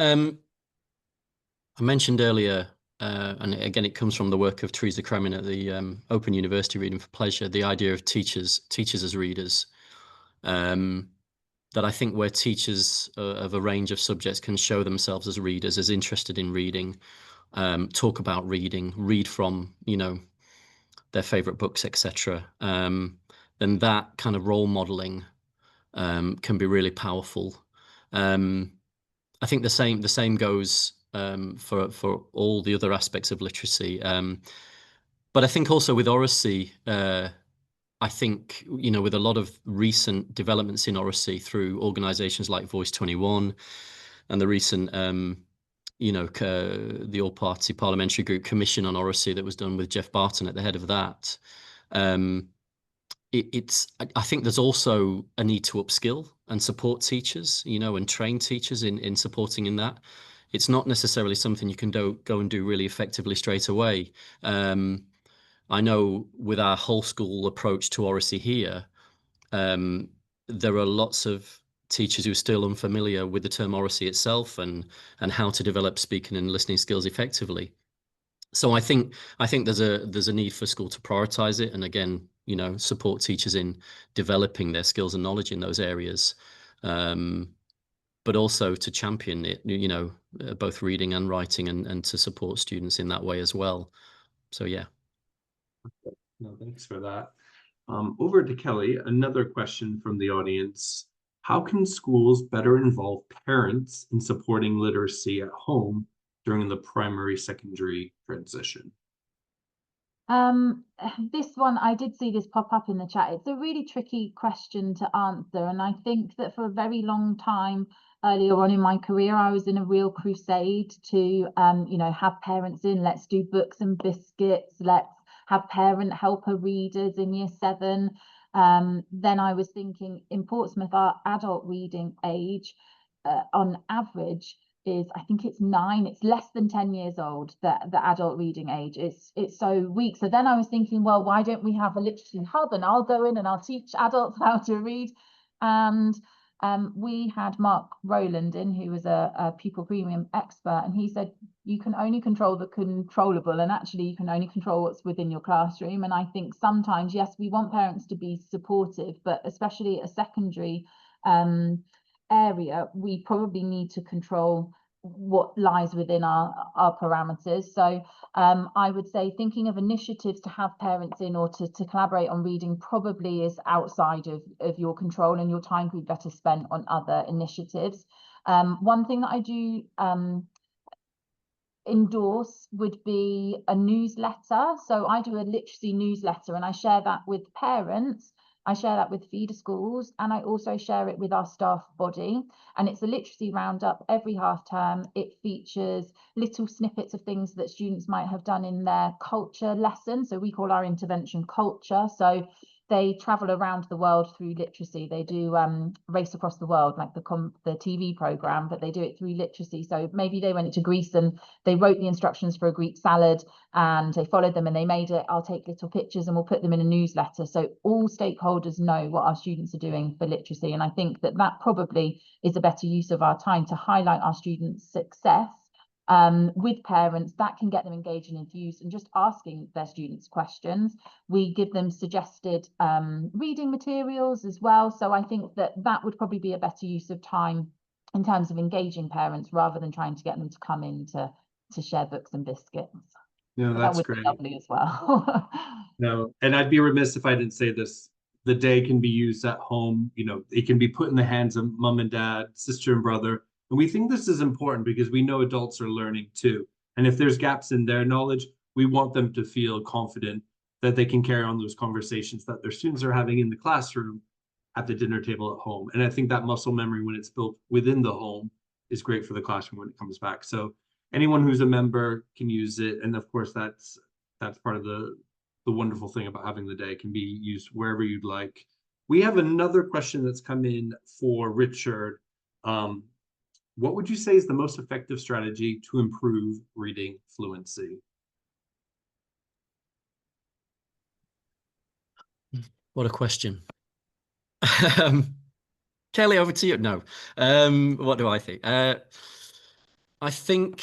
I mentioned earlier, and again, it comes from the work of Teresa Kremin at the Open University Reading for Pleasure, the idea of teachers as readers. That I think where teachers of a range of subjects can show themselves as readers, as interested in reading, talk about reading, read from, you know, their favorite books, etc., then that kind of role modeling can be really powerful. I think the same goes for all the other aspects of literacy. But I think also with oracy, I think, you know, with a lot of recent developments in oracy through organizations like Voice 21 and the recent, you know, the all-party parliamentary group commission on oracy that was done with Jeff Barton at the head of that, I think there's also a need to upskill and support teachers, you know, and train teachers in supporting in that. It's not necessarily something you can go and do really effectively straight away. I know with our whole school approach to oracy here, there are lots of teachers who are still unfamiliar with the term oracy itself and how to develop speaking and listening skills effectively. So I think there's a need for school to prioritize it, and again, you know, support teachers in developing their skills and knowledge in those areas, but also to champion it, you know, both reading and writing, and to support students in that way as well. So yeah. No, thanks for that. Over to Kelly, another question from the audience. how can schools better involve parents in supporting literacy at home during the primary-secondary transition? This one, I did see this pop up in the chat. It's a really tricky question to answer. And I think that for a very long time, earlier on in my career, I was in a real crusade to, have parents in, let's do books and biscuits, let's have parent helper readers in year 7. Then I was thinking in Portsmouth, our adult reading age on average is, I think it's 9, it's less than 10 years old, the adult reading age. It's so weak. So then I was thinking, well, why don't we have a literacy hub, and I'll go in and I'll teach adults how to read. And we had Mark Rowland in, who was a pupil premium expert, and he said you can only control the controllable, and actually you can only control what's within your classroom. And I think sometimes, yes, we want parents to be supportive, but especially at a secondary area, we probably need to control what lies within our parameters. So I would say thinking of initiatives to have parents in or to collaborate on reading probably is outside of your control, and your time could be better spent on other initiatives. One thing that I do endorse would be a newsletter. So I do a literacy newsletter, and I share that with parents. I share that with feeder schools, and I also share it with our staff body. And it's a literacy roundup every half term. It features little snippets of things that students might have done in their culture lesson. So we call our intervention culture. So they travel around the world through literacy. They do Race Across the World, like the TV program, but they do it through literacy. So maybe they went to Greece and they wrote the instructions for a Greek salad and they followed them and they made it. I'll take little pictures and we'll put them in a newsletter, so all stakeholders know what our students are doing for literacy. And I think that probably is a better use of our time to highlight our students' success with parents. That can get them engaged and enthused and just asking their students questions. We give them suggested reading materials as well. So I think that would probably be a better use of time in terms of engaging parents, rather than trying to get them to come in to share books and biscuits. No, So that's that would great. be lovely as well. No, and I'd be remiss if I didn't say this. The day can be used at home. It can be put in the hands of mom and dad, sister and brother. And we think this is important because we know adults are learning too. And if there's gaps in their knowledge, we want them to feel confident that they can carry on those conversations that their students are having in the classroom, at the dinner table at home. And I think that muscle memory, when it's built within the home, is great for the classroom when it comes back. So anyone who's a member can use it. And of course, that's part of the wonderful thing about having the day. It can be used wherever you'd like. We have another question that's come in for Richard. What would you say is the most effective strategy to improve reading fluency? What a question. Kelly, over to you. No. What do I think? I think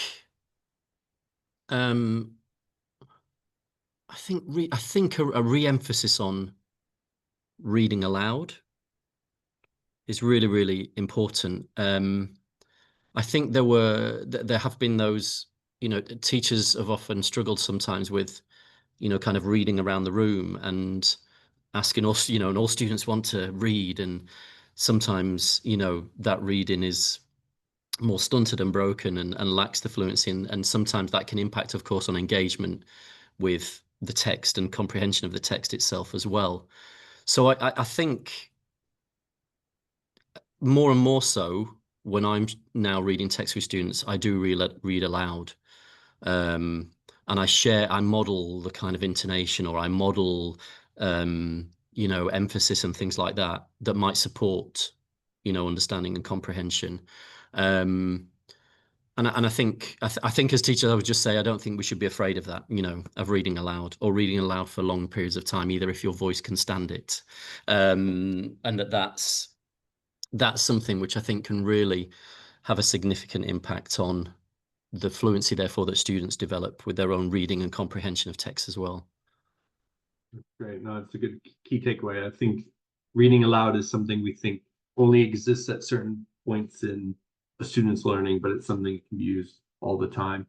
a re-emphasis on reading aloud is really, really important. I think there have been those, teachers have often struggled sometimes with, kind of reading around the room and asking us, and all students want to read, and sometimes, that reading is more stunted and broken and lacks the fluency, and sometimes that can impact, of course, on engagement with the text and comprehension of the text itself as well. So I think more and more so, when I'm now reading text with students, I do read aloud. And I model the kind of intonation, or I model, emphasis and things like that might support, understanding and comprehension. And I think as teachers, I would just say, I don't think we should be afraid of that, of reading aloud, or reading aloud for long periods of time, either if your voice can stand it. And that's something which I think can really have a significant impact on the fluency, therefore, that students develop with their own reading and comprehension of text as well. Great. No, it's a good key takeaway. I think reading aloud is something we think only exists at certain points in a student's learning, but it's something that can be used all the time.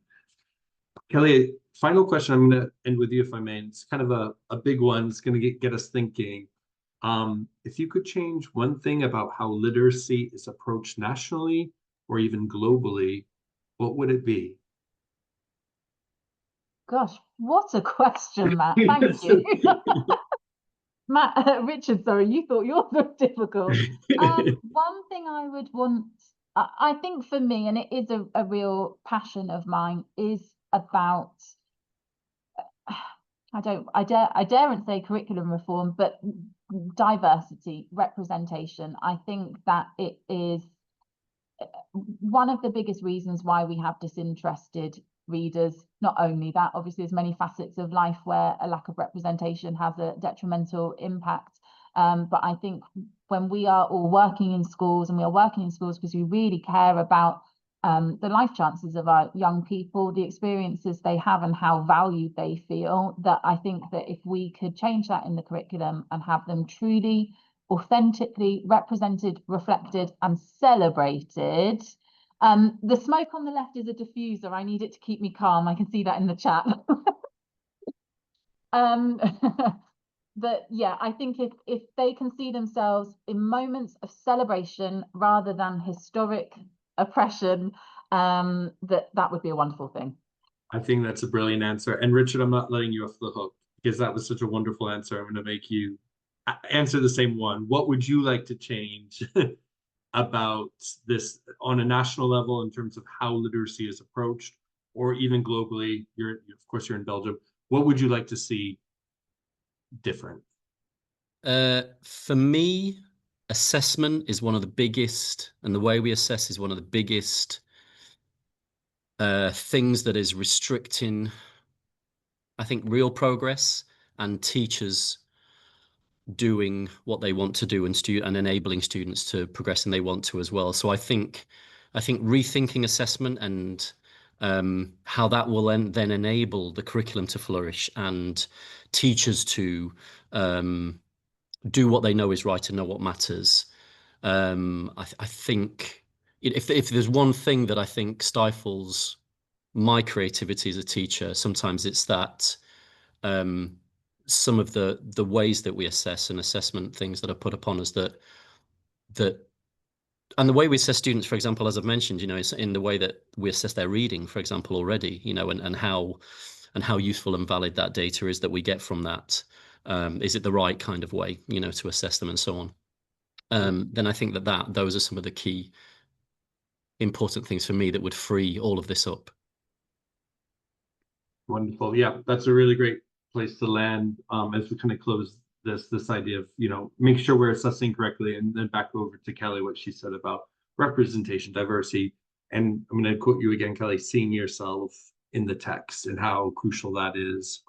Kelly, final question. I'm going to end with you, if I may. It's kind of a big one. It's going to get us thinking. If you could change one thing about how literacy is approached nationally or even globally, what would it be? Gosh, what a question, Matt. Thank you. Matt, Richard, sorry, you thought yours was difficult. One thing I would want, I think for me, and it is a real passion of mine, is about, I daren't say curriculum reform, but diversity, representation. I think that it is one of the biggest reasons why we have disinterested readers. Not only that, obviously there's many facets of life where a lack of representation has a detrimental impact, but I think when we are all working in schools, and we are working in schools because we really care about the life chances of our young people, the experiences they have and how valued they feel, that I think that if we could change that in the curriculum and have them truly authentically represented, reflected and celebrated. The smoke on the left is a diffuser. I need it to keep me calm. I can see that in the chat. But yeah, I think if they can see themselves in moments of celebration rather than historic oppression, that would be a wonderful thing. I think that's a brilliant answer. And Richard, I'm not letting you off the hook because that was such a wonderful answer. I'm going to make you answer the same one. What would you like to change about this on a national level in terms of how literacy is approached, or even globally? Of course, you're in Belgium. What would you like to see different? For me, assessment is one of the biggest, and the way we assess is one of the biggest things that is restricting, I think, real progress and teachers doing what they want to do, and enabling students to progress and they want to as well. So I think rethinking assessment and how that will then enable the curriculum to flourish and teachers to do what they know is right and know what matters. I think if there's one thing that I think stifles my creativity as a teacher, sometimes it's that some of the ways that we assess and assessment things that are put upon us that and the way we assess students, for example, as I've mentioned, is in the way that we assess their reading, for example, already, and how useful and valid that data is that we get from that. Is it the right kind of way, to assess them and so on? Then I think that those are some of the key important things for me that would free all of this up. Wonderful. Yeah, that's a really great place to land as we kind of close this idea of, make sure we're assessing correctly, and then back over to Kelly, what she said about representation, diversity. And I'm going to quote you again, Kelly, seeing yourself in the text and how crucial that is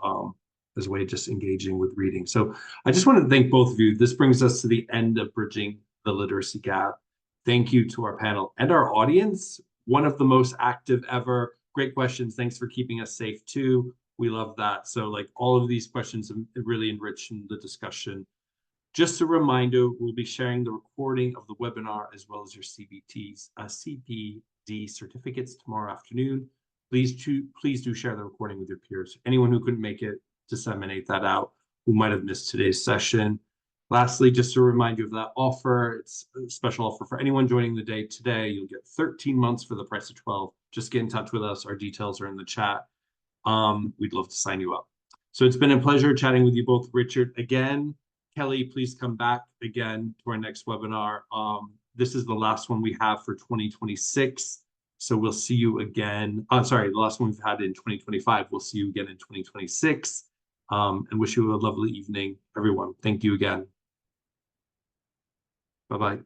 as a way of just engaging with reading. So I just want to thank both of you. This brings us to the end of Bridging the Literacy Gap. Thank you to our panel and our audience. One of the most active ever. Great questions. Thanks for keeping us safe too. We love that. So like all of these questions have really enriched the discussion. Just a reminder, we'll be sharing the recording of the webinar as well as your CPD certificates tomorrow afternoon. Please do share the recording with your peers. Anyone who couldn't make it, disseminate that out, who might have missed today's session. Lastly, just to remind you of that offer, it's a special offer for anyone joining the day today. You'll get 13 months for the price of 12. Just get in touch with us. Our details are in the chat. We'd love to sign you up. So it's been a pleasure chatting with you both. Richard, again, Kelly, please come back again to our next webinar. This is the last one we have for 2026. So we'll see you again. The last one we've had in 2025. We'll see you again in 2026. And wish you a lovely evening, everyone. Thank you again. Bye-bye.